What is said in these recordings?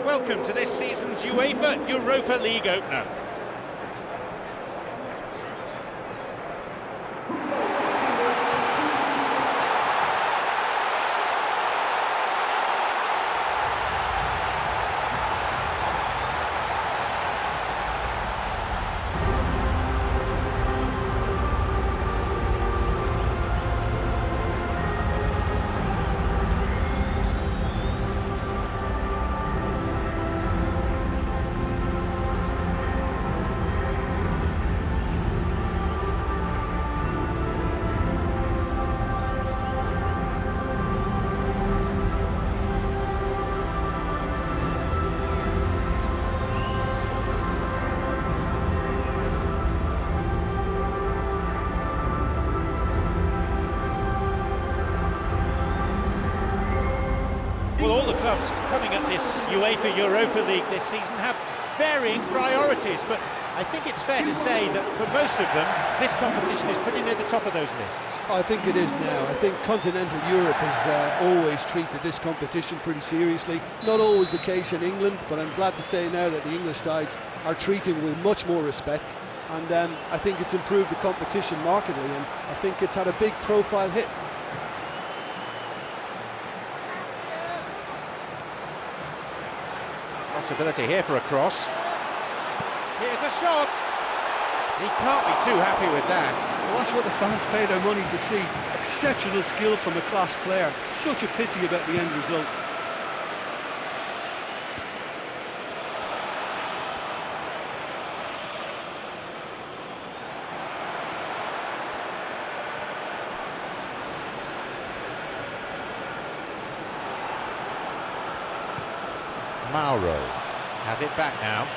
Welcome to this season's UEFA Europa League opener. Well, all the clubs coming at this UEFA Europa League this season have varying priorities, but I think it's fair to say that for most of them, this competition is pretty near the top of those lists. I think it is now. I think continental Europe has always treated this competition pretty seriously. Not always the case in England, but I'm glad to say now that the English sides are treating it with much more respect, and I think it's improved the competition markedly, and I think it's had a big profile hit. Possibility here for a cross. Here's a shot. He can't be too happy with that. Well, that's what the fans pay their money to see. Exceptional skill from a class player. Such a pity about the end result. Mauro has it back now.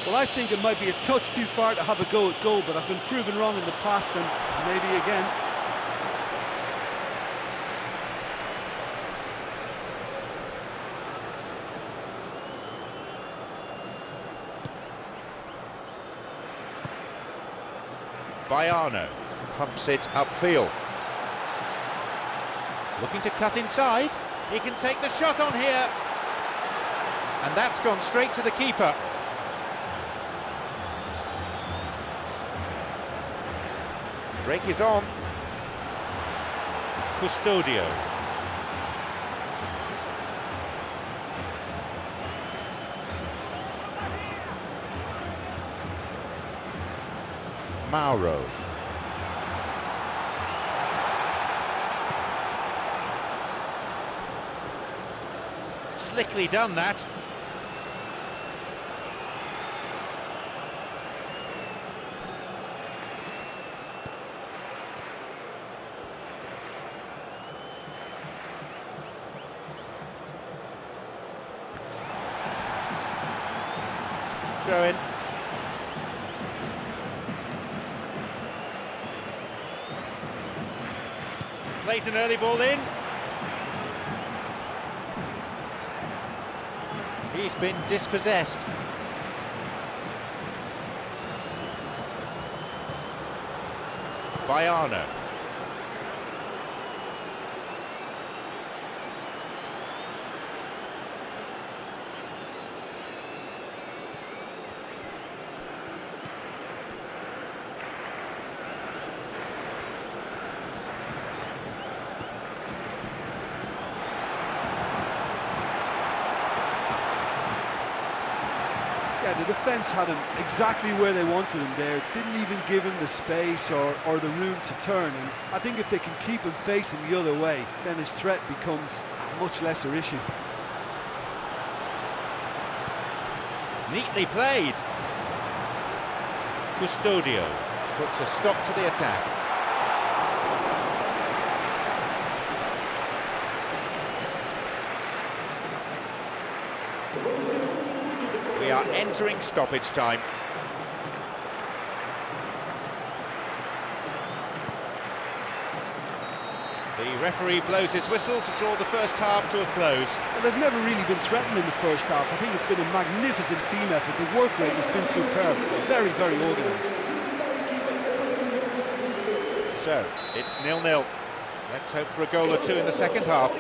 Well, I think it might be a touch too far to have a go at goal, but I've been proven wrong in the past, and maybe again. Baiano pumps it upfield. Looking to cut inside. He can take the shot on here. And that's gone straight to the keeper. Break is on. Custodio. Mauro. Slickly done that. Throw in. Plays an early ball in. He's been dispossessed. Baiano. Yeah, the defence had him exactly where they wanted him there. Didn't even give him the space or the room to turn. And I think if they can keep him facing the other way, then his threat becomes a much lesser issue. Neatly played. Custodio puts a stop to the attack. We are entering stoppage time. The referee blows his whistle to draw the first half to a close. Well, they've never really been threatened in the first half. I think it's been a magnificent team effort. The work rate has been superb. Very, very organised. So, it's 0-0. Let's hope for a goal or two in the second half.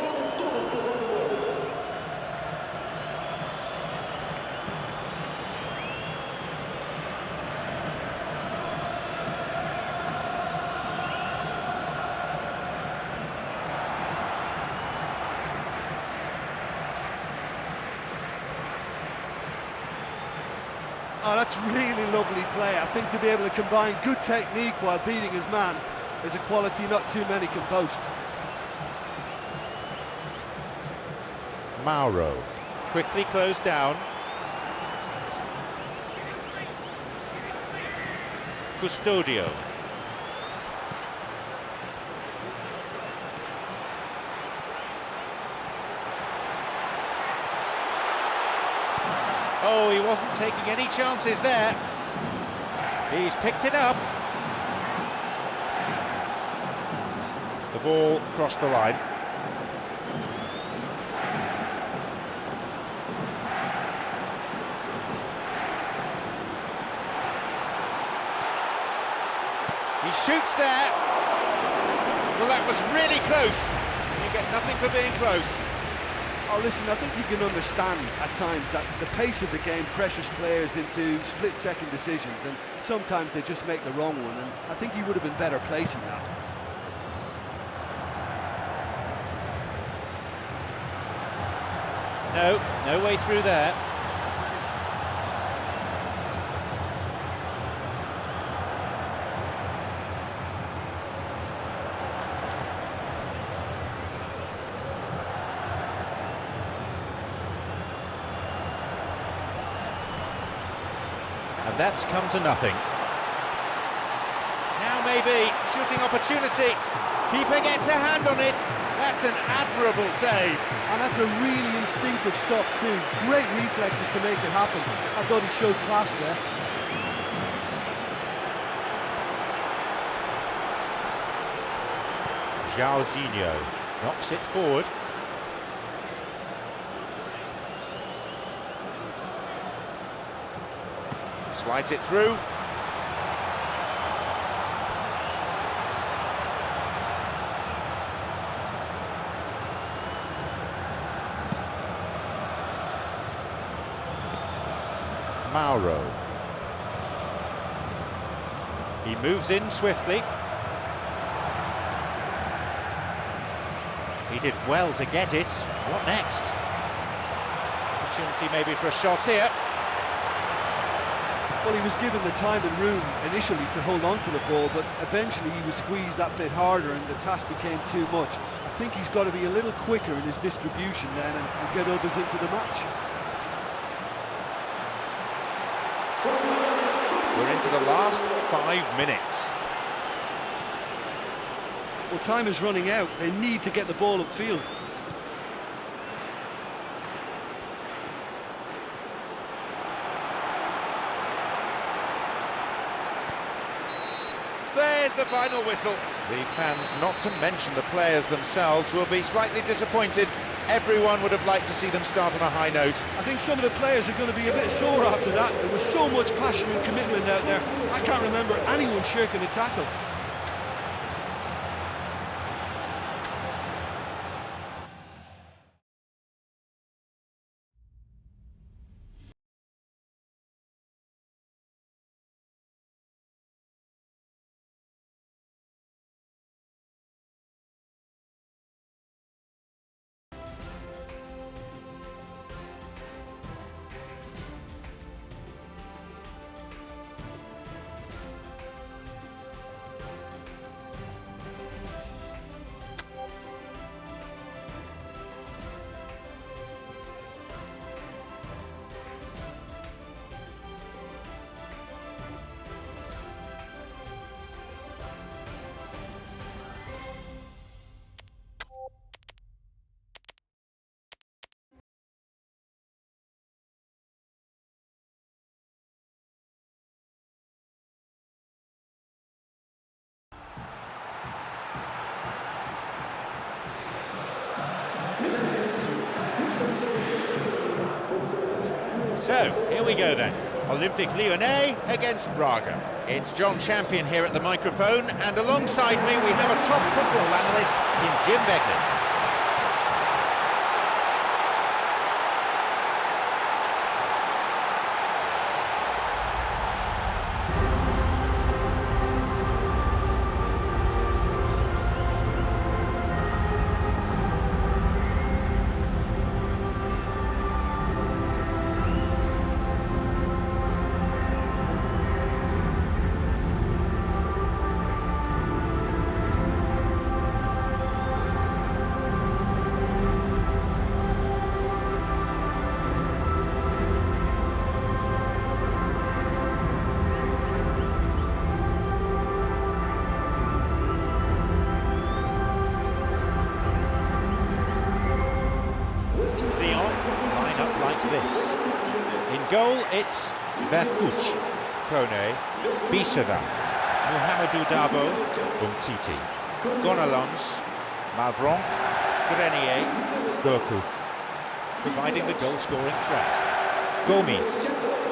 Oh, that's really lovely play. I think to be able to combine good technique while beating his man is a quality not too many can boast. Mauro, quickly closed down. Custodio. Oh, he wasn't taking any chances there. He's picked it up. The ball crossed the line. He shoots there. Well, that was really close. You get nothing for being close. Oh, listen, I think you can understand at times that the pace of the game pressures players into split-second decisions, and sometimes they just make the wrong one, and I think he would have been better placing that. No way through there. And that's come to nothing. Now maybe, shooting opportunity. Keeper gets a hand on it. That's an admirable save. And that's a really instinctive stop too. Great reflexes to make it happen. I thought he showed class there. Jairzinho knocks it forward. Slides it through. Mauro. He moves in swiftly. He did well to get it. What next? Opportunity maybe for a shot here. Well, he was given the time and room initially to hold on to the ball, but eventually he was squeezed that bit harder and the task became too much. I think he's got to be a little quicker in his distribution then and get others into the match. We're into the last 5 minutes. Well, time is running out. They need to get the ball upfield. There's the final whistle. The fans, not to mention the players themselves, will be slightly disappointed. Everyone would have liked to see them start on a high note. I think some of the players are going to be a bit sore after that. There was so much passion and commitment out there. I can't remember anyone shirking a tackle. So, here we go then. Olympique Lyonnais against Braga. It's John Champion here at the microphone, and alongside me we have a top football analyst in Jim Begley. This. In goal, it's Verkuch, Kone, Bisada, Mouhamadou Dabo, Umtiti, Gonalons, Malbron, Grenier, Gourcuff, providing the goal-scoring threat. Gomis,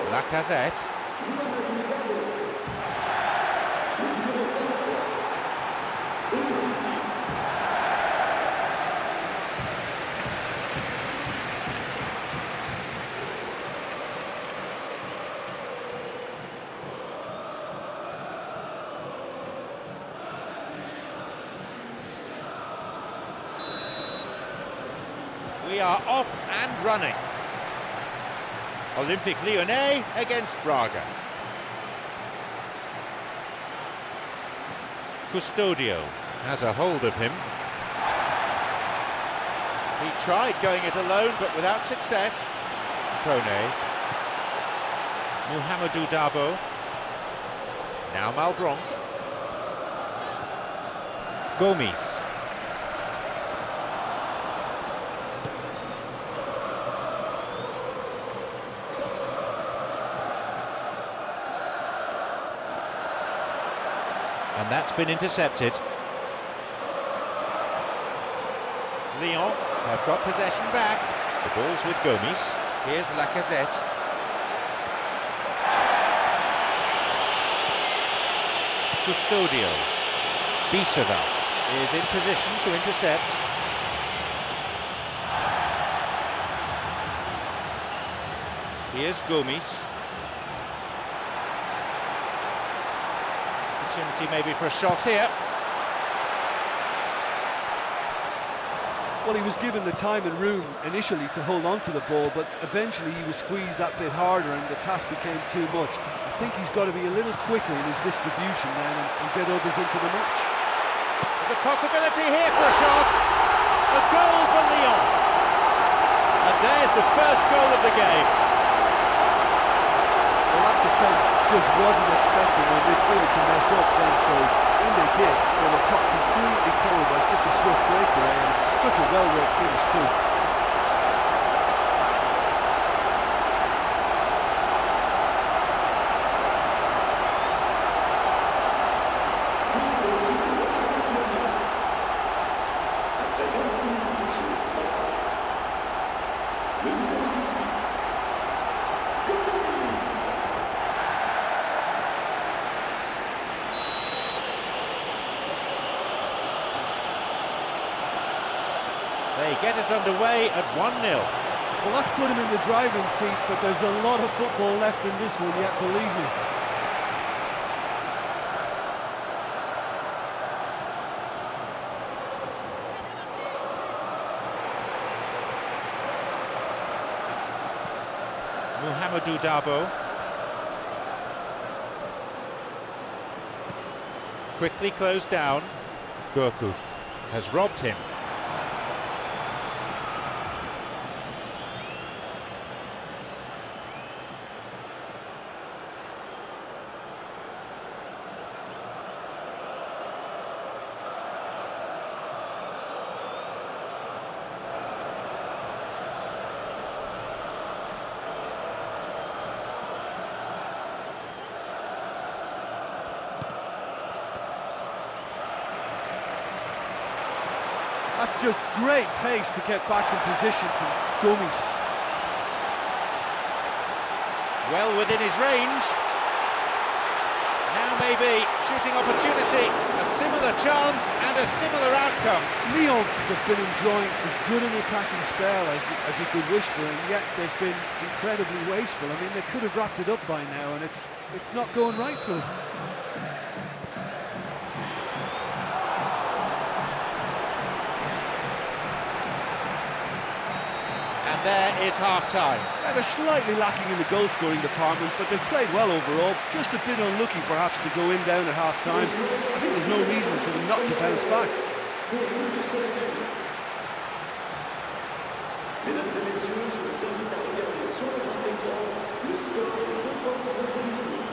Lacazette, we are off and running. Olympique Lyonnais against Braga. Custodio has a hold of him. He tried going it alone, but without success. Kone. Mouhamadou Dabo. Now Malbron. Gomis. And that's been intercepted. Lyon have got possession back. The ball's with Gomis. Here's Lacazette. Custodio. Bisada is in position to intercept. Here's Gomis. Opportunity maybe for a shot here. Well, he was given the time and room initially to hold on to the ball, but eventually he was squeezed that bit harder and the task became too much. I think he's got to be a little quicker in his distribution then and get others into the match. There's a possibility here for a shot. A goal for Lyon. And there's the first goal of the game. Well, that defence just wasn't expecting their midfield to mess up then, so when they did, they were caught completely cold by such a swift breakaway and such a well-worked finish too. They get us underway at 1-0. Well, that's put him in the driving seat, but there's a lot of football left in this one yet, believe me. Mouhamadou Dabo. Quickly closed down. Gourcuff has robbed him. That's just great pace to get back in position from Gomis. Well within his range. Now maybe shooting opportunity, a similar chance and a similar outcome. Lyon have been enjoying as good an attacking spell as you could wish for, and yet they've been incredibly wasteful. I mean, they could have wrapped it up by now, and it's not going right for them. And there is half-time. Yeah, they're slightly lacking in the goal-scoring department, but they've played well overall. Just a bit unlucky, perhaps, to go in down at half-time. I think there's no reason for them not to bounce back. Mesdames et messieurs, je vous invite à regarder sur le grand écran le score des épreuves de contre du jour.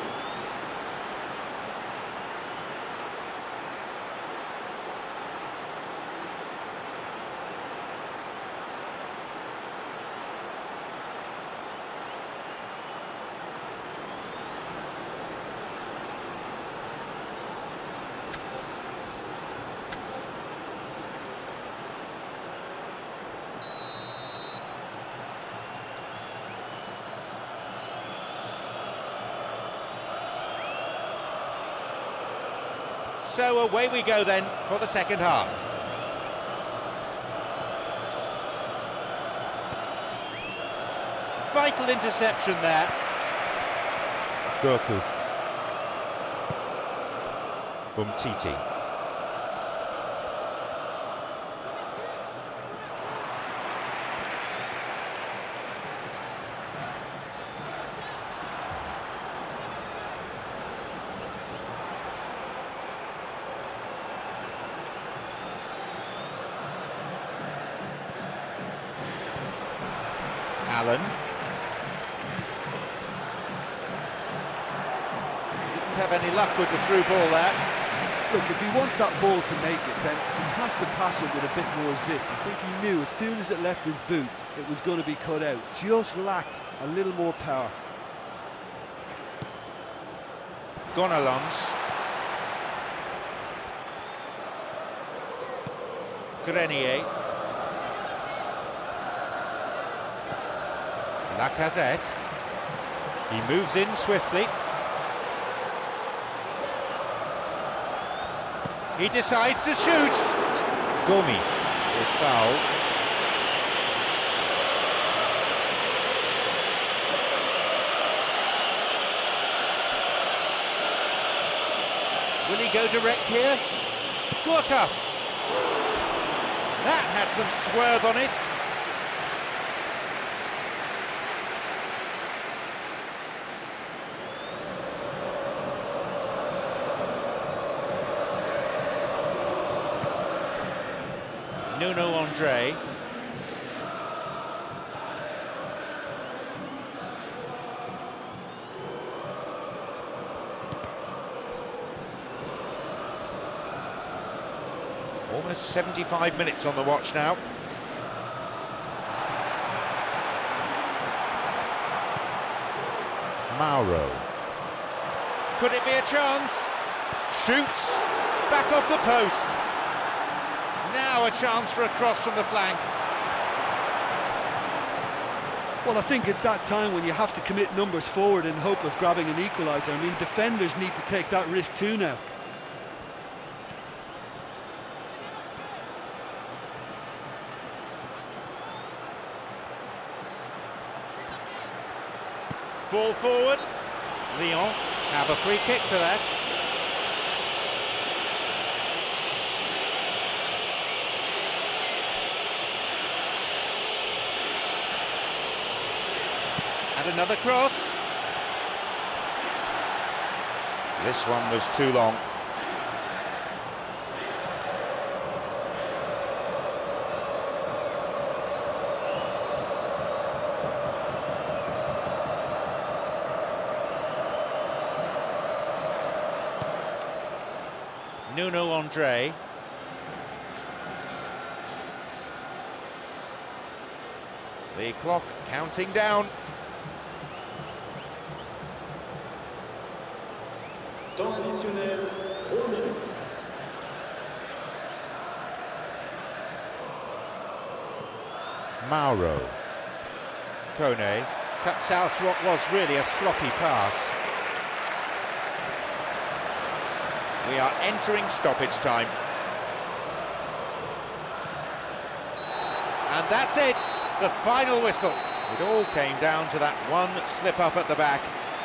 So away we go then for the second half. Vital interception there. Gourcuff. Umtiti. Allen. Didn't have any luck with the through ball there. Look, if he wants that ball to make it, then he has to pass it with a bit more zip. I think he knew as soon as it left his boot, it was going to be cut out. Just lacked a little more power. Gonalons. Grenier. Lacazette. He moves in swiftly. He decides to shoot. Gomis is fouled. Will he go direct here? Gourcuff. That had some swerve on it. Nuno Andre. Almost 75 minutes on the watch now. Mauro. Could it be a chance? Shoots. Back off the post. Now a chance for a cross from the flank. Well, I think it's that time when you have to commit numbers forward in hope of grabbing an equaliser. I mean, defenders need to take that risk too now. Ball forward. Lyon have a free kick for that. And another cross. This one was too long. Nuno Andre. The clock counting down. Temps additionnel, 3 minutes. Mauro. Kone. Cuts out what was really a sloppy pass. We are entering stoppage time. And that's it, the final whistle. It all came down to that one slip up at the back.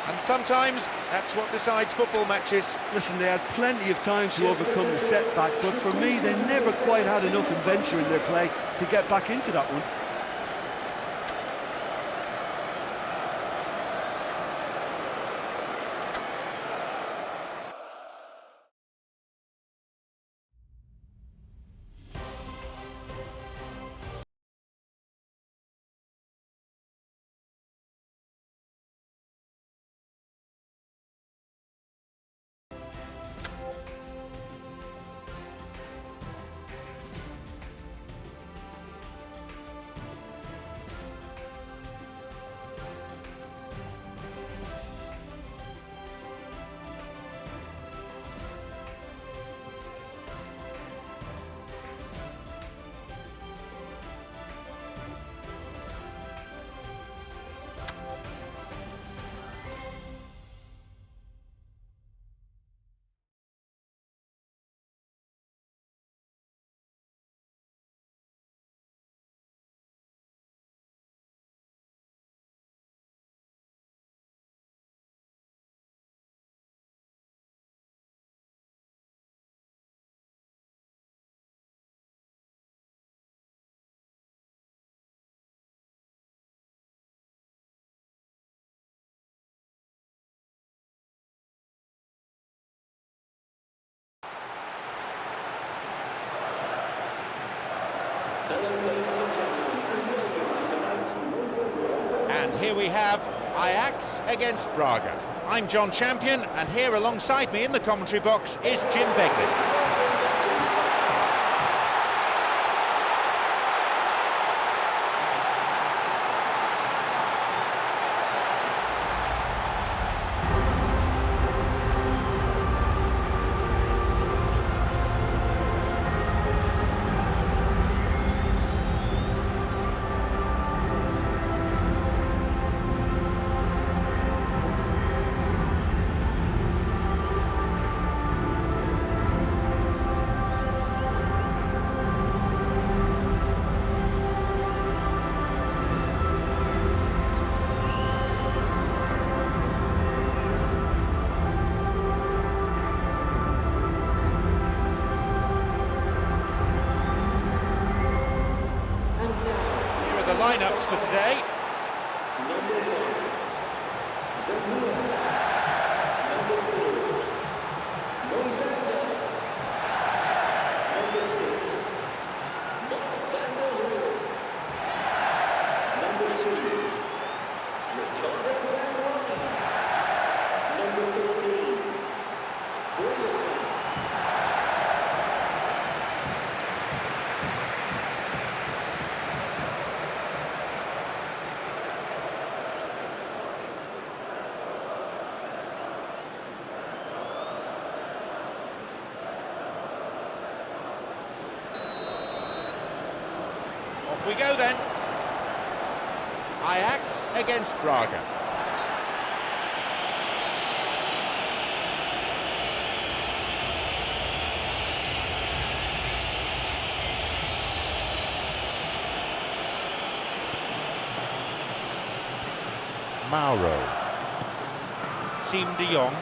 And sometimes that's what decides football matches. Listen, they had plenty of time to overcome the setback, but for me, they never quite had enough adventure in their play to get back into that one. And here we have Ajax against Braga. I'm John Champion, and here alongside me in the commentary box is Jim Begley. The lineups for today. Number 1, Vermeer. Number 4, Moisander. Number 6, Mark van der Hoorn. Number 2, Ricardo van Rijn. Number 15, Wilson. Off we go then. Ajax against Braga. Mauro. Siem de Jong.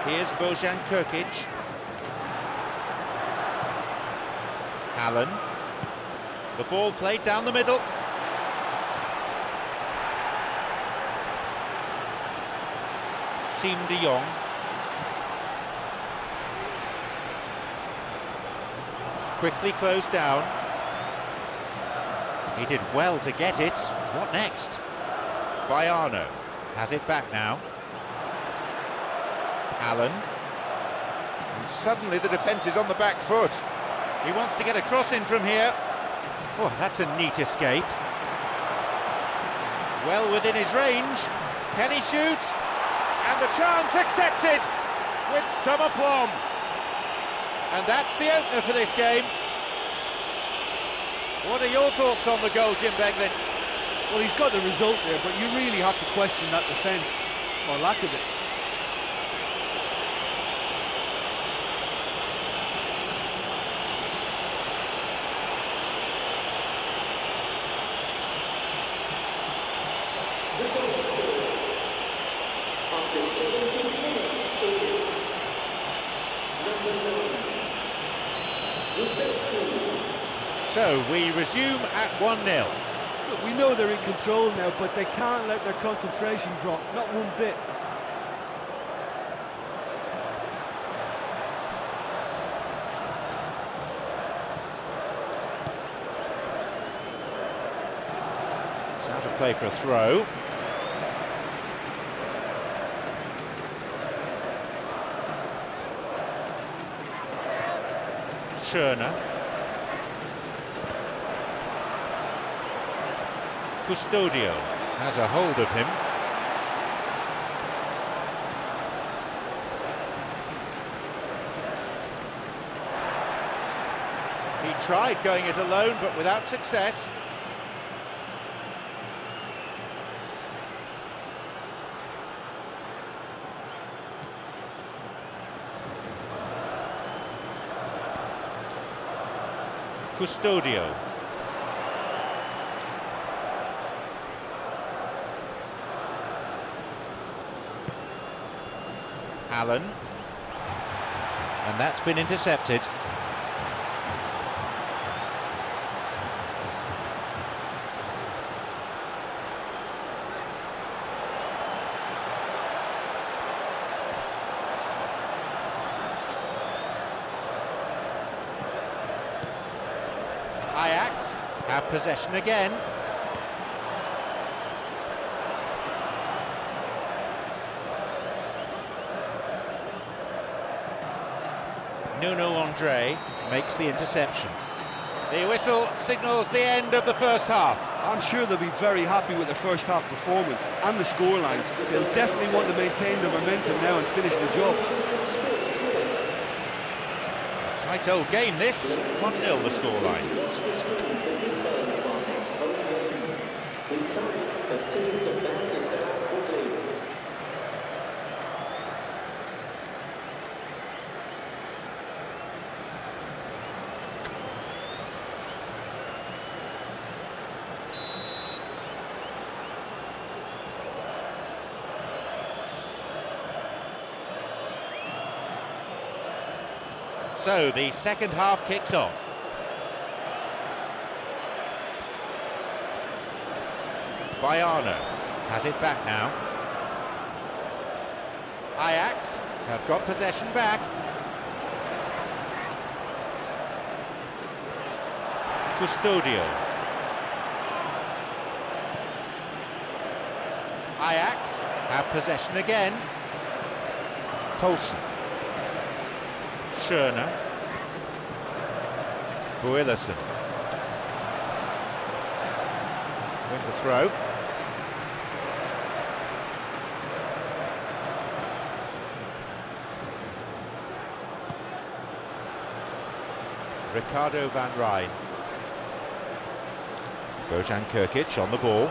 Here's Bojan Krkic. Allen. The ball played down the middle. Siem de Jong. Quickly closed down. He did well to get it. What next? Baiano has it back now. Allen. And suddenly the defence is on the back foot. He wants to get a cross in from here. Oh, that's a neat escape. Well within his range. Can he shoot? And the chance accepted with some aplomb. And that's the opener for this game. What are your thoughts on the goal, Jim Beglin? Well, he's got the result there, but you really have to question that defence, or lack of it. The goal scorer after 17 minutes is number 9, Rusevski. So we resume at 1-0. Look, we know they're in control now, but they can't let their concentration drop, not one bit. It's out of play for a throw. Schöner. Custodio has a hold of him. He tried going it alone, but without success. Custodio. Allen. And that's been intercepted. Ajax have possession again. Nuno Andre makes the interception. The whistle signals the end of the first half. I'm sure they'll be very happy with their first half performance and the scoreline. They'll definitely want to maintain their momentum now and finish the job. Tight old game this, 1-0 the scoreline. Watch the screen for details of our next home game. Please hurry, as tickets are bound to sell out quickly. So the second half kicks off. Baiano has it back now. Ajax have got possession back. Custodio. Ajax have possession again. Tolson. Schöner. Builason. Wins a throw. Ricardo van Rijn. Bojan Kirkic on the ball.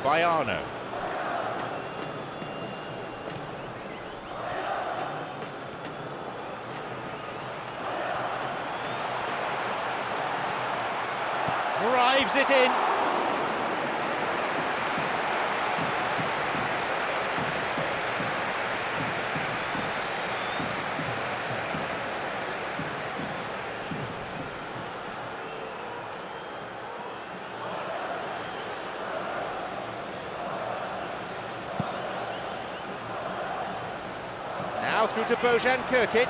Baiano. Drives it in. Now through to Bojan Kirkic.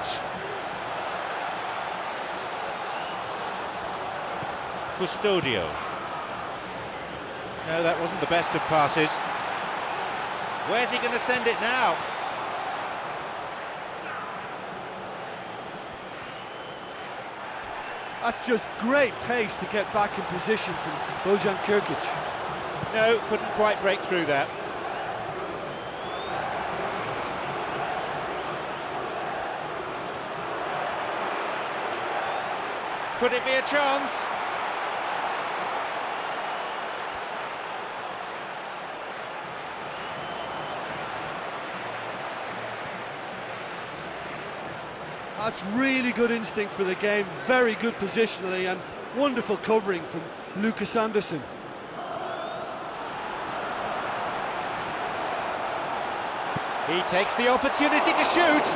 Custodio. No, that wasn't the best of passes. Where's he going to send it now? That's just great pace to get back in position from Bojan Kirkic. No, couldn't quite break through that. Could it be a chance? That's really good instinct for the game, very good positionally, and wonderful covering from Lucas Anderson. He takes the opportunity to shoot.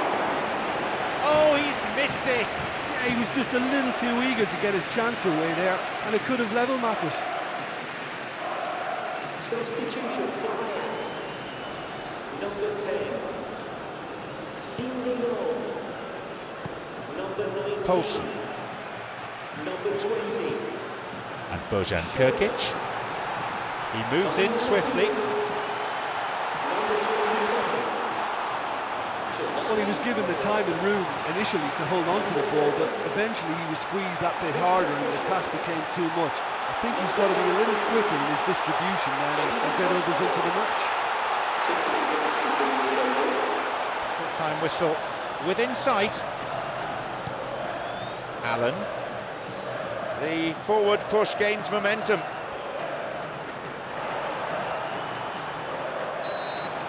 Oh, he's missed it. Yeah, he was just a little too eager to get his chance away there, and it could have level matters. Substitution for Ajax. Number 10. Sindion. Number 19. Poulsen. Number 20. And Bojan Krkic. He moves in swiftly. Number 25. Well, he was given the time and room initially to hold on to the ball, but eventually he was squeezed that bit harder and the task became too much. I think he's got to be a little quicker in his distribution now and get others into the match. Time whistle within sight. Allen. The forward push gains momentum.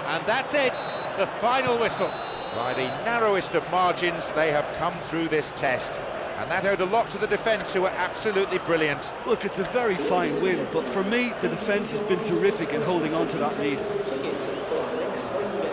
And that's it, the final whistle. By the narrowest of margins, they have come through this test. And that owed a lot to the defence, who were absolutely brilliant. Look, it's a very fine win, but for me, the defence has been terrific in holding on to that lead. Tickets for our next home game.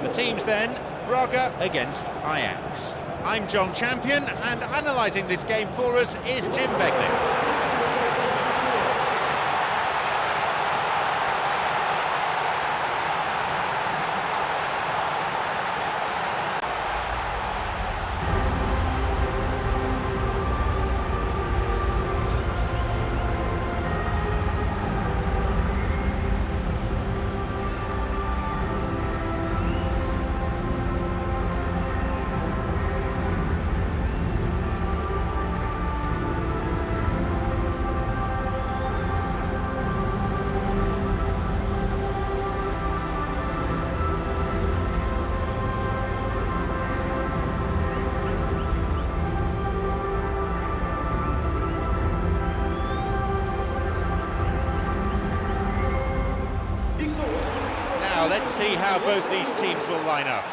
The teams then, Braga against Ajax. I'm John Champion, and analysing this game for us is Jim Begley. Now let's see how both these teams will line up.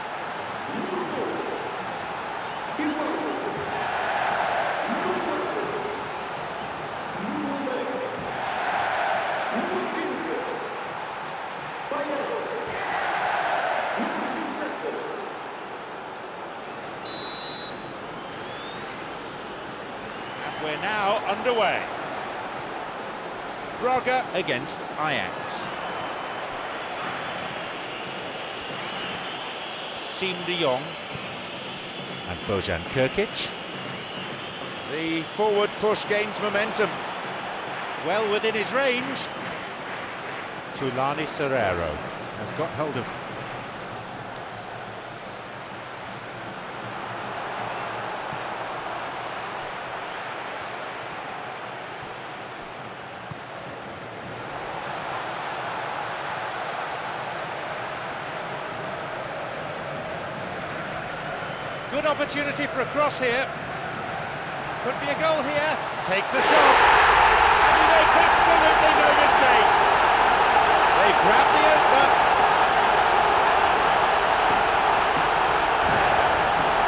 And we're now underway. Braga against Ajax. Sindion and Bojan Krkic. The forward push gains momentum. Well within his range. Tulani Serrero has got hold of. Good opportunity for a cross here. Could be a goal here. Takes a shot. And he makes absolutely no mistake. They grab the opener.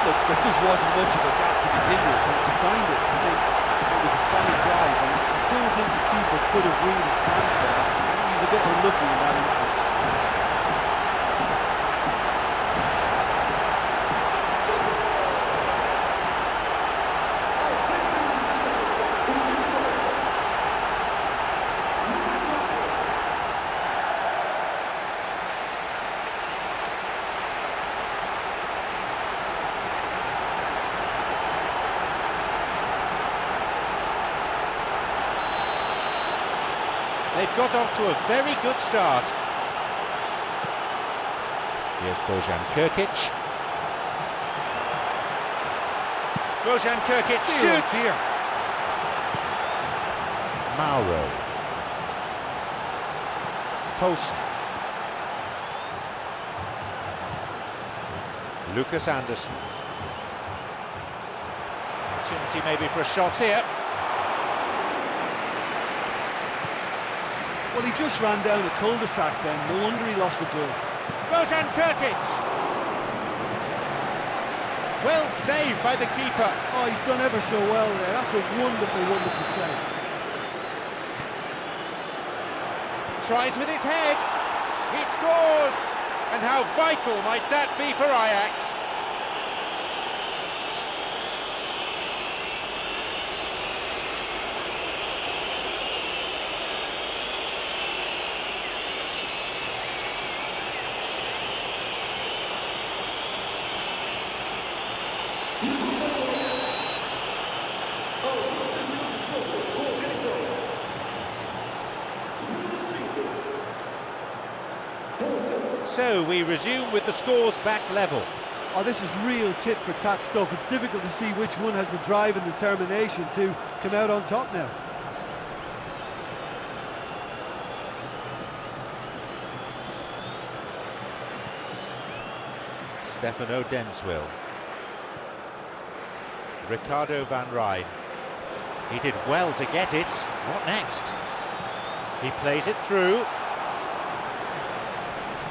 Look, there just wasn't much of a gap to begin with, and to find it, I think it was a fine drive, and I don't think the keeper could have really planned for that. I think he's a bit unlucky in that instance. They've got off to a very good start. Here's Bojan Krkić. Bojan Krkić shoots! Dear. Mauro. Tolson. Lucas Anderson. Opportunity maybe for a shot here. Well, he just ran down a cul-de-sac then. No wonder he lost the ball. Bojan Krkić. Well saved by the keeper. Oh, he's done ever so well there. That's a wonderful, wonderful save. Tries with his head. He scores. And how vital might that be for Ajax? Aos 16 minutos de jogo, com a camisola número 5. So we resume with the scores back level. Oh, this is real tit-for-tat stuff. It's difficult to see which one has the drive and determination to come out on top now. Stefano Denswil. Ricardo van Rijn. He did well to get it. What next? He plays it through.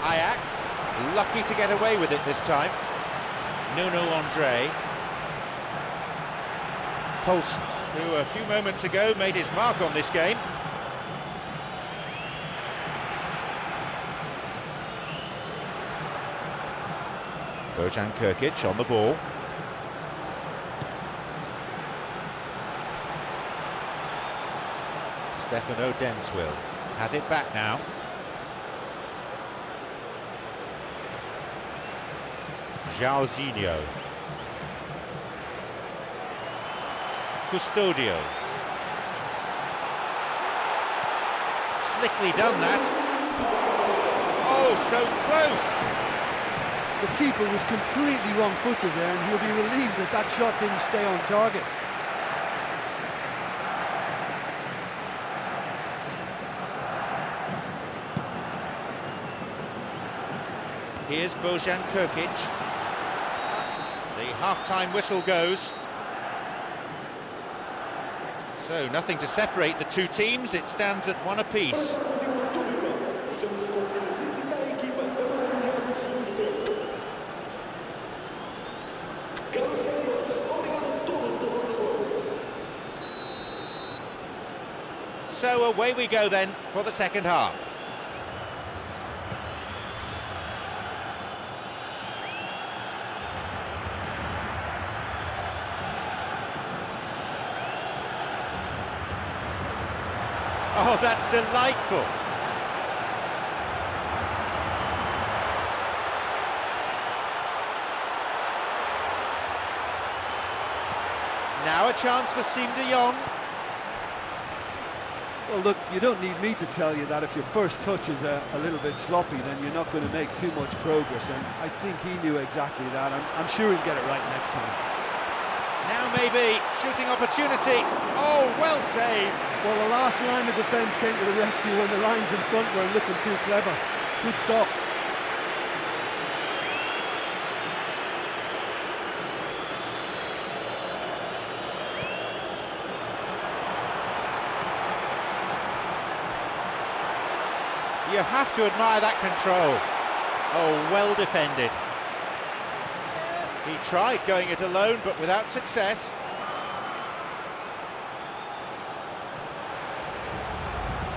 Ajax, lucky to get away with it this time. Nuno Andre. Tolson, who a few moments ago made his mark on this game. Bojan Krkić on the ball. Stefano Denswil has it back now. Jairzinho. Custodio. Slickly done that. Oh, so close! The keeper was completely wrong-footed there, and he'll be relieved that that shot didn't stay on target. Here's Bojan Krkić. The half-time whistle goes. So nothing to separate the two teams, it stands at one apiece. So away we go then for the second half. Oh, that's delightful. Now a chance for Siem de Jong. Well, look, you don't need me to tell you that if your first touch is a little bit sloppy, then you're not going to make too much progress, and I think he knew exactly that. I'm sure he'll get it right next time. Now maybe, shooting opportunity. Oh, well saved. Well, the last line of defence came to the rescue when the lines in front were looking too clever. Good stop. You have to admire that control. Oh, well defended. He tried going it alone, but without success.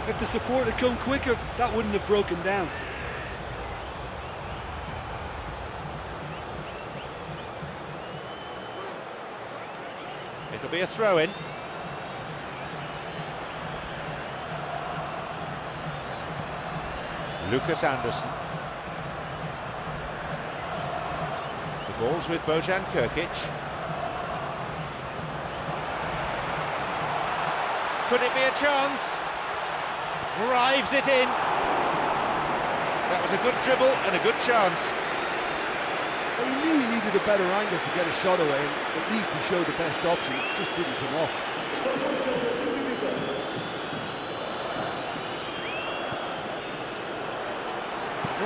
If the support had come quicker, that wouldn't have broken down. It'll be a throw-in. Lucas Anderson. The ball's with Bojan Krkić. Could it be a chance? Drives it in. That was a good dribble and a good chance. Well, he knew he needed a better angle to get a shot away, and at least he showed the best option. It just didn't come off.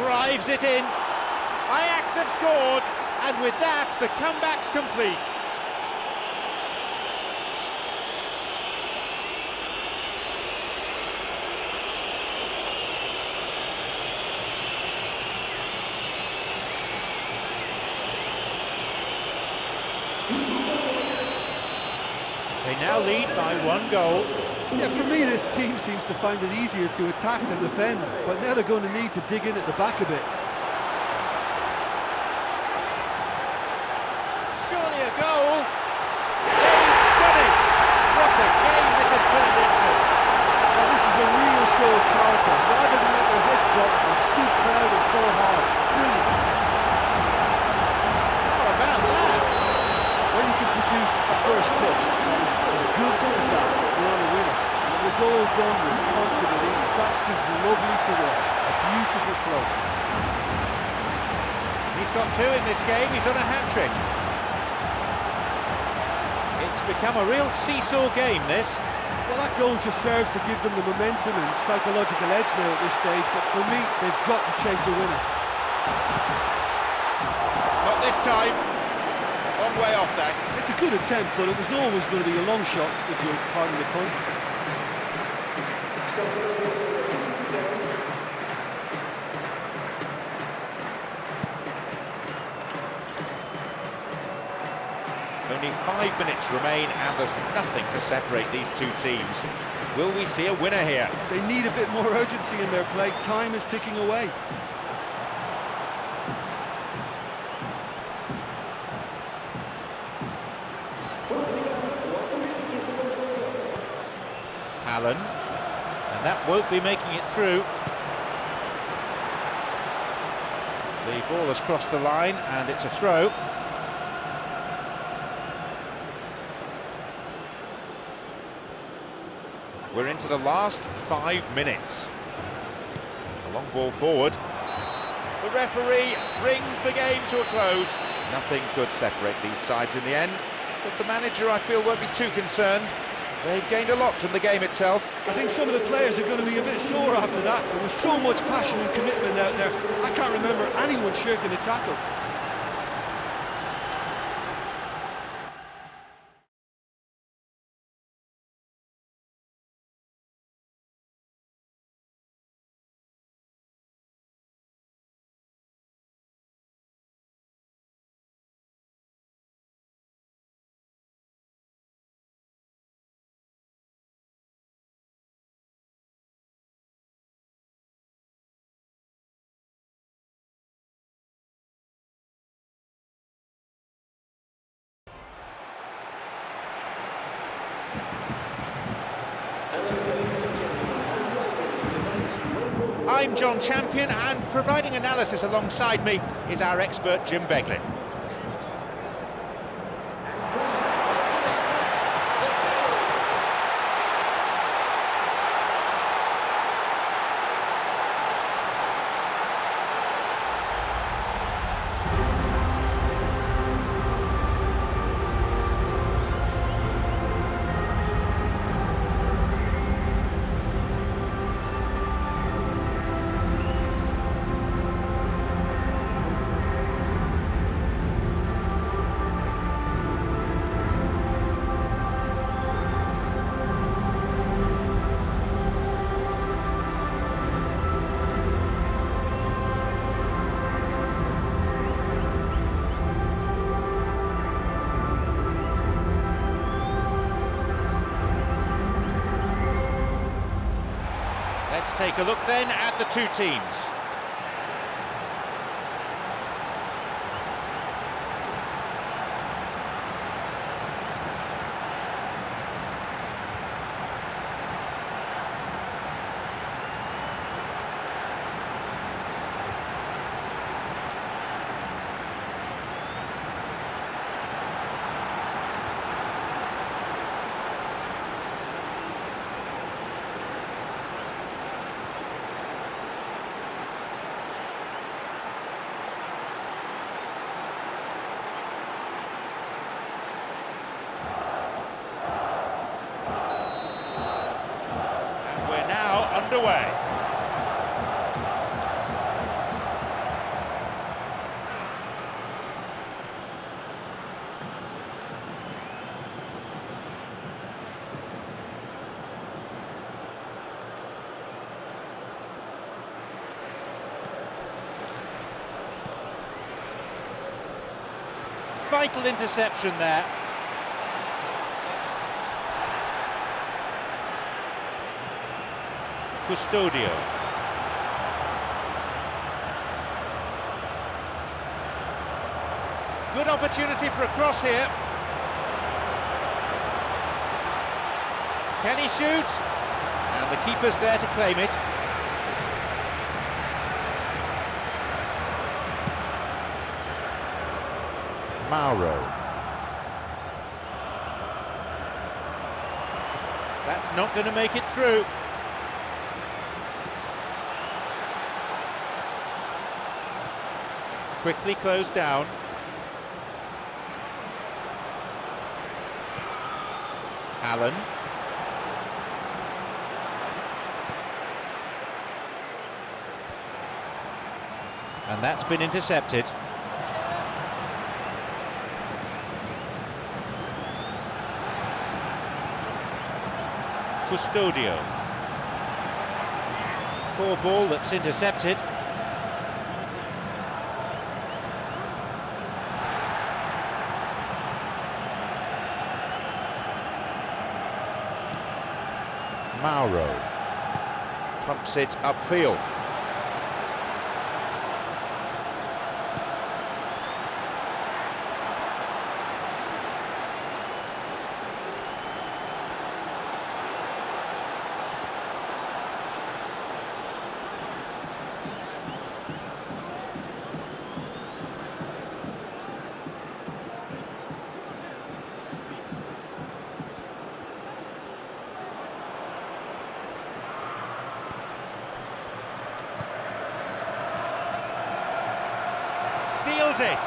Drives it in. Ajax have scored, and with that, the comeback's complete. They now lead by 1 goal. Yeah, for me, this team seems to find it easier to attack than defend, but now they're going to need to dig in at the back a bit. Surely a goal. They've done it. What a game this has turned into. Now, this is a real show of character. Rather than let their heads drop, they stood proud and fought hard. Brilliant. How about that? When you can produce a first touch that is as good as that, you're on a winner. And it was all done with consummate ease. That's just lovely to watch. A beautiful flow. He's got 2 in this game. He's on a hat-trick. It's become a real seesaw game, this. Well, that goal just serves to give them the momentum and psychological edge now at this stage, but for me, they've got to chase a winner. Not this time. Long way off that. It's a good attempt, but it was always going to be a long shot, if you'll pardon the pun. Only 5 minutes remain, and there's nothing to separate these two teams. Will we see a winner here? They need a bit more urgency in their play. Time is ticking away. Allen, and that won't be making it through. The ball has crossed the line, and it's a throw. We're into the last 5 minutes. A long ball forward. The referee brings the game to a close. Nothing could separate these sides in the end, but the manager, I feel, won't be too concerned. They've gained a lot from the game itself. I think some of the players are going to be a bit sore after that. There was so much passion and commitment out there. I can't remember anyone shirking a tackle. I'm John Champion, and providing analysis alongside me is our expert Jim Beglin. Let's take a look then at the two teams. away. Vital interception there. Custodio. Good opportunity for a cross here. Can he shoot? And the keeper's there to claim it. Mauro. That's not going to make it through. Quickly closed down. Allen. And that's been intercepted. Custodio. Poor ball that's intercepted. Mauro pumps it upfield. Steals it.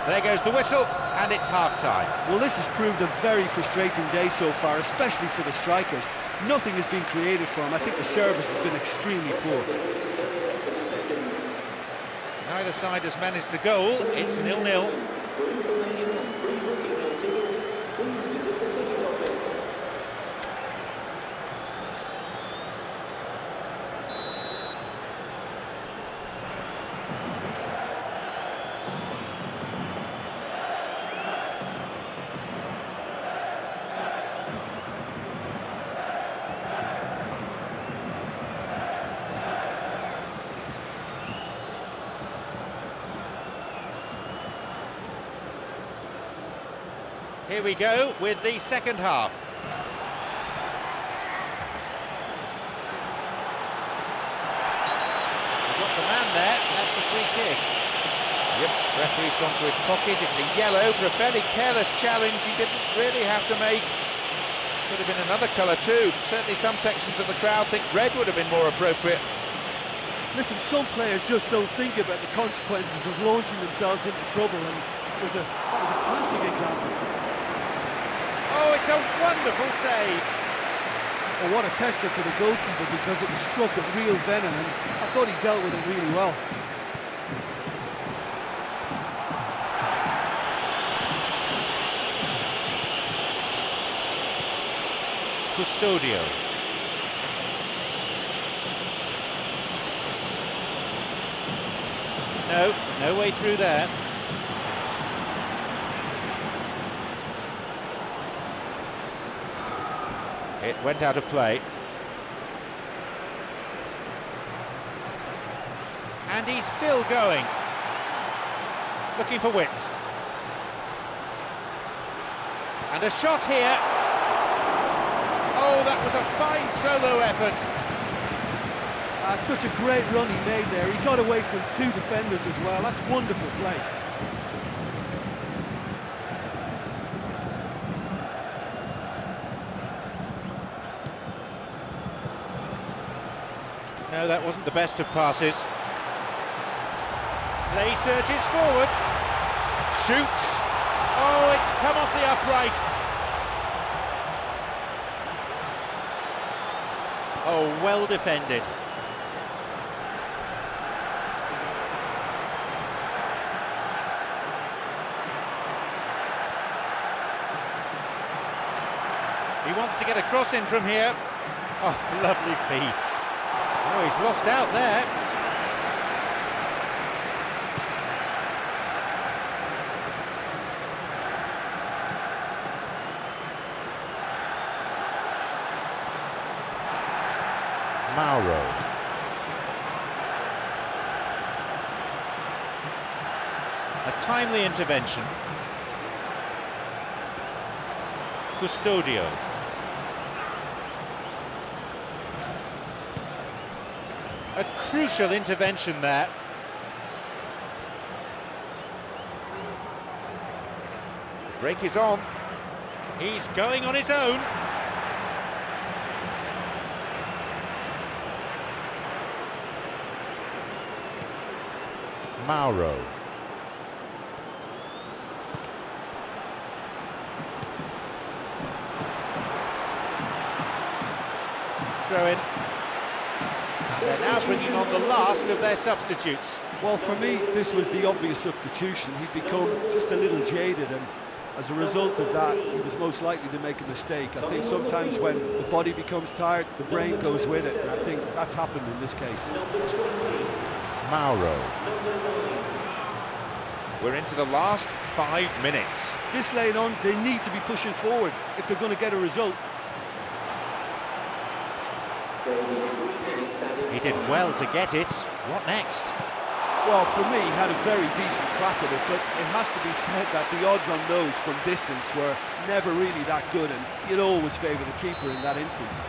There goes the whistle, and it's half-time. Well, this has proved a very frustrating day so far, especially for the strikers. Nothing has been created for them. I think the service has been extremely poor. Neither side has managed a goal. It's 0-0. For information on pre-booking your tickets, please visit the ticket office. Here we go with the second half. We've got the man there, that's a free kick. Yep, referee's gone to his pocket, it's a yellow for a fairly careless challenge he didn't really have to make. Could have been another colour too. Certainly some sections of the crowd think red would have been more appropriate. Listen, some players just don't think about the consequences of launching themselves into trouble, and that was a classic example. Oh, it's a wonderful save. Oh, what a tester for the goalkeeper, because it was struck with real venom, and I thought he dealt with it really well. Custodio. No way through there. It went out of play. And he's still going. Looking for width. And a shot here. Oh, that was a fine solo effort. That's such a great run he made there. He got away from two defenders as well. That's wonderful play. No, that wasn't the best of passes. Play surges forward. Shoots. Oh, it's come off the upright. Oh, well defended. He wants to get a cross in from here. Oh, lovely feet. Oh, he's lost out there. Mauro. A timely intervention. Custodio. A crucial intervention there. The break is on. He's going on his own. Mauro. Throw in. They're now bringing on the last of their substitutes. Well, for me, this was the obvious substitution. He'd become just a little jaded, and as a result of that, he was most likely to make a mistake. I think sometimes when the body becomes tired, the brain goes with it, and I think that's happened in this case. Number 20. Mauro. We're into the last 5 minutes. This late on, they need to be pushing forward if they're going to get a result. There will be 3 minutes added. He did well to get it. What next? Well, for me, he had a very decent crack at it, but it has to be said that the odds on those from distance were never really that good, and you'd always favour the keeper in that instance.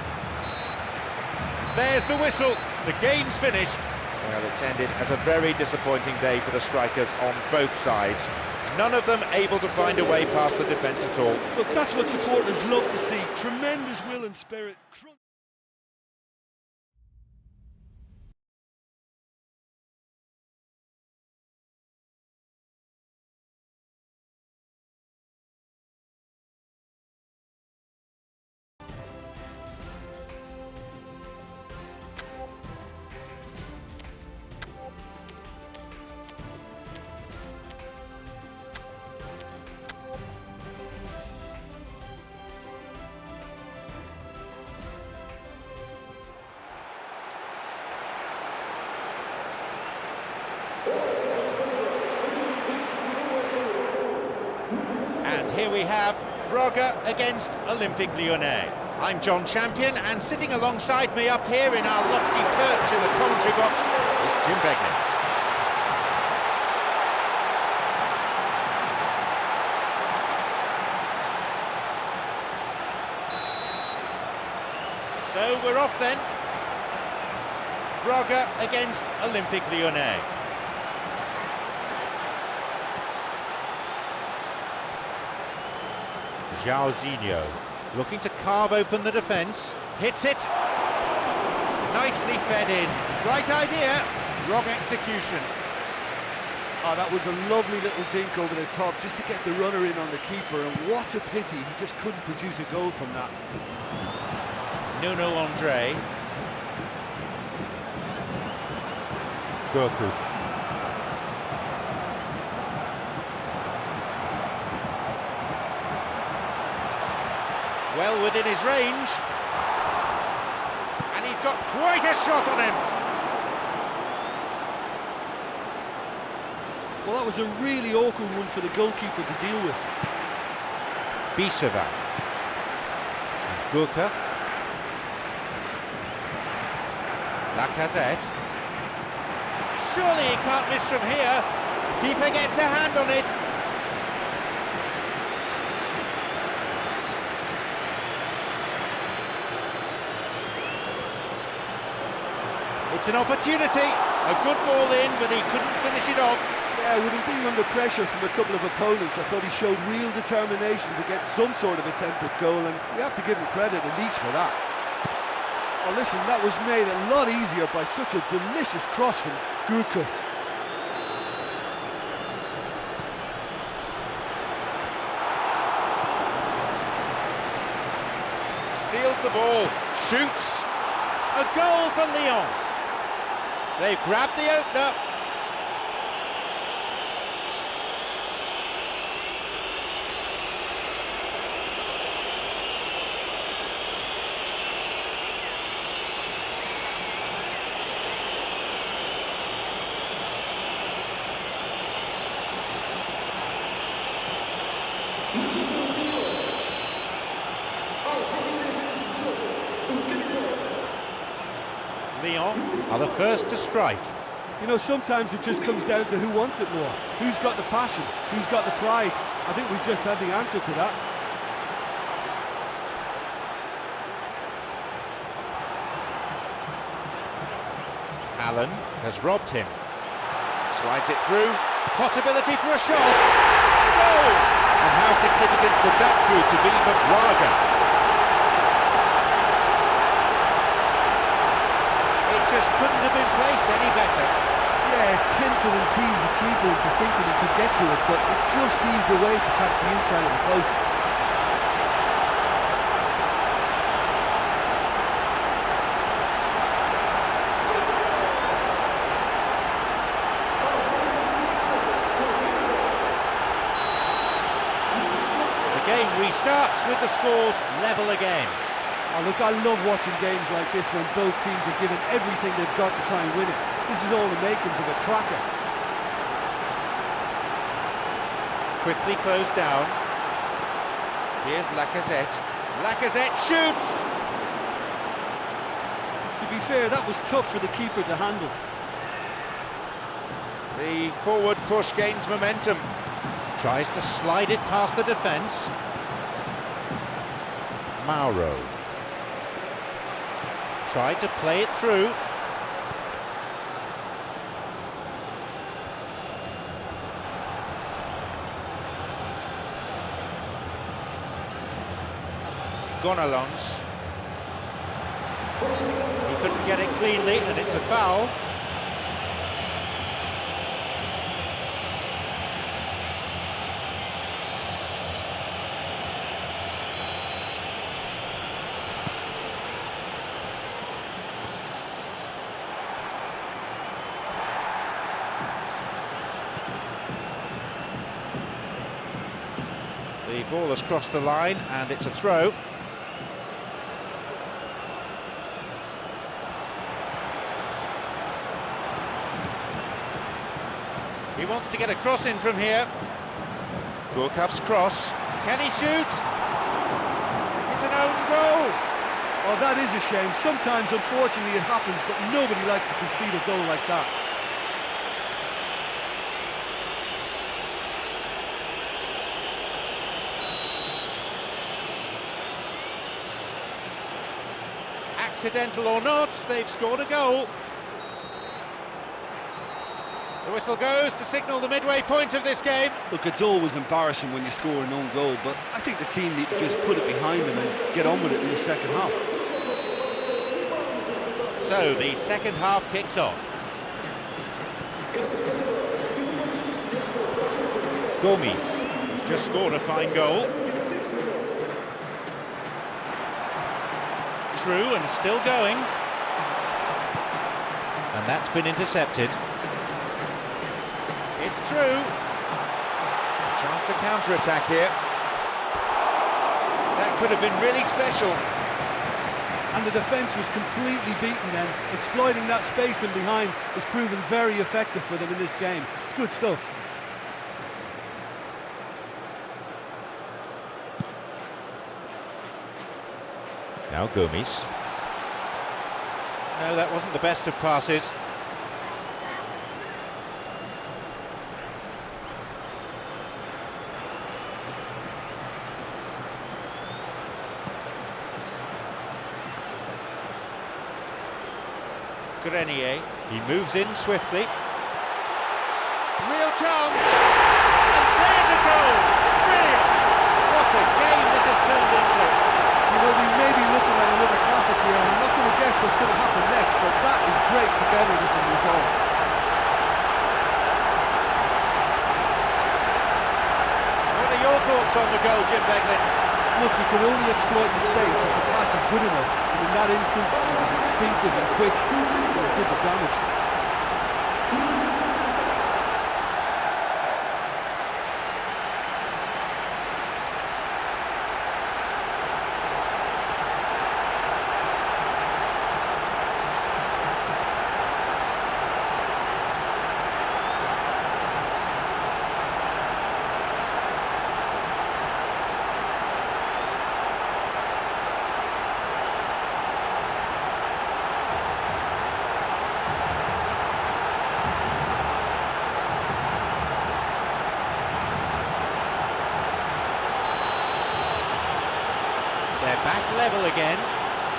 There's the whistle. The game's finished. Well, it's ended as a very disappointing day for the strikers on both sides. None of them able to find a way past the defence at all. Look, that's what supporters love to see. Tremendous will and spirit. And here we have Braga against Olympique Lyonnais. I'm John Champion, and sitting alongside me up here in our lofty perch in the commentary box is Jim Begley. So we're off then. Braga against Olympique Lyonnais. Jairzinho looking to carve open the defence, hits it, nicely fed in, right idea, wrong execution. Oh, that was a lovely little dink over the top just to get the runner in on the keeper, and what a pity he just couldn't produce a goal from that. Nuno Andre. Gourcuff. Well within his range, and he's got quite a shot on him. Well, that was a really awkward one for the goalkeeper to deal with. Biseva. Gourcuff. Lacazette. Surely he can't miss from here. Keeper gets a hand on it. It's an opportunity, a good ball in, but he couldn't finish it off. Yeah, with him being under pressure from a couple of opponents, I thought he showed real determination to get some sort of attempt at goal, and we have to give him credit at least for that. Well, listen, that was made a lot easier by such a delicious cross from Gourcuff. the ball, shoots. A goal for Lyon. They've grabbed the opener. Lyon are the first to strike. You know, sometimes it just comes down to who wants it more. Who's got the passion? Who's got the pride? I think we just had the answer to that. Allen has robbed him. Slides it through. Possibility for a shot. Goal! And how significant could that prove to be for Braga? Just couldn't have been placed any better. Yeah, it tempted and teased the keeper into thinking he could get to it, but it just eased away to catch the inside of the post. The game restarts with the scores level again. Oh, look, I love watching games like this when both teams are given everything they've got to try and win it. This is all the makings of a cracker. Quickly closed down. Here's Lacazette. Lacazette shoots! To be fair, that was tough for the keeper to handle. The forward push gains momentum. Tries to slide it past the defence. Mauro. Tried to play it through. Gonalons. He couldn't get it cleanly, and it's a foul. The ball has crossed the line, and it's a throw. He wants to get a cross in from here. Gorkup's cross. Can he shoot? It's an own goal. Oh, that is a shame. Sometimes, unfortunately, it happens, but nobody likes to concede a goal like that. Accidental or not, they've scored a goal. The whistle goes to signal the midway point of this game. Look, it's always embarrassing when you score an own goal, but I think the team need to just put it behind them and get on with it in the second half. So the second half kicks off. Gomes has just scored a fine goal. Through and still going. And that's been intercepted. It's through. Chance to counter-attack here. That could have been really special. And the defence was completely beaten then. Exploiting that space in behind has proven very effective for them in this game. It's good stuff. Now Gomes. No, that wasn't the best of passes. Grenier, he moves in swiftly. Real chance! And there's a goal! Brilliant! What a game this has turned into! You know, we may be looking at another classic here, and I'm not going to guess what's going to happen next, but that is great togetherness and resolve. What are your thoughts on the goal, Jim Beglin? look, you can only exploit the space if the pass is good enough. And in that instance, it was instinctive and quick, so it did the damage. They're back level again.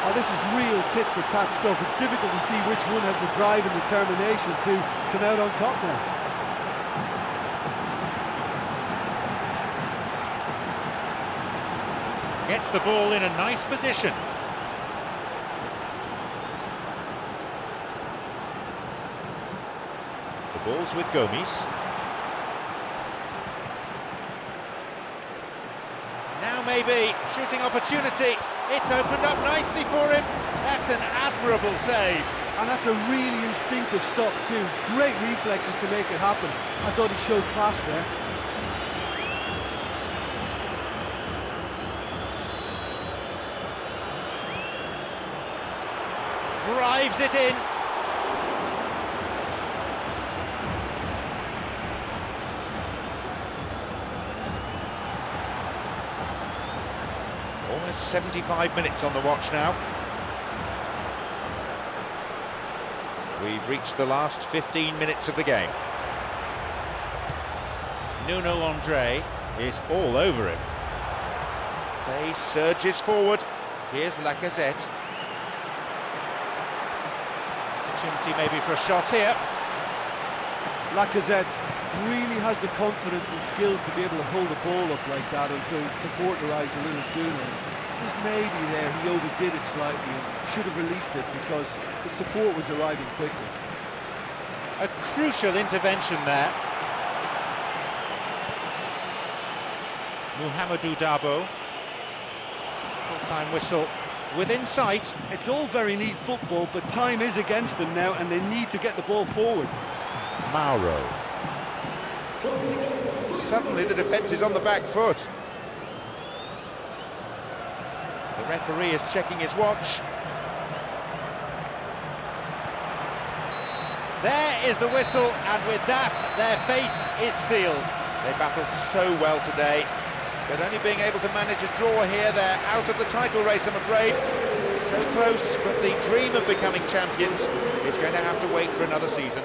Oh, this is real tit-for-tat stuff. It's difficult to see which one has the drive and determination to come out on top now. Gets the ball in a nice position. The ball's with Gomes. Now maybe, shooting opportunity. It's opened up nicely for him. That's an admirable save. And that's a really instinctive stop too. Great reflexes to make it happen. I thought he showed class there. Drives it in. Almost 75 minutes on the watch now. We've reached the last 15 minutes of the game. Nuno Andre is all over him. Play surges forward. Here's Lacazette. Opportunity maybe for a shot here. Lacazette really has the confidence and skill to be able to hold the ball up like that until support arrives a little sooner. Just maybe there he overdid it slightly and should have released it because the support was arriving quickly. A crucial intervention there. Mouhamadou Dabo. Full-time whistle within sight. It's all very neat football, but time is against them now and they need to get the ball forward. Mauro. Suddenly the defence is on the back foot. The referee is checking his watch. There is the whistle, and with that, their fate is sealed. They battled so well today, but only being able to manage a draw here, they're out of the title race, I'm afraid. So close, but the dream of becoming champions is going to have to wait for another season.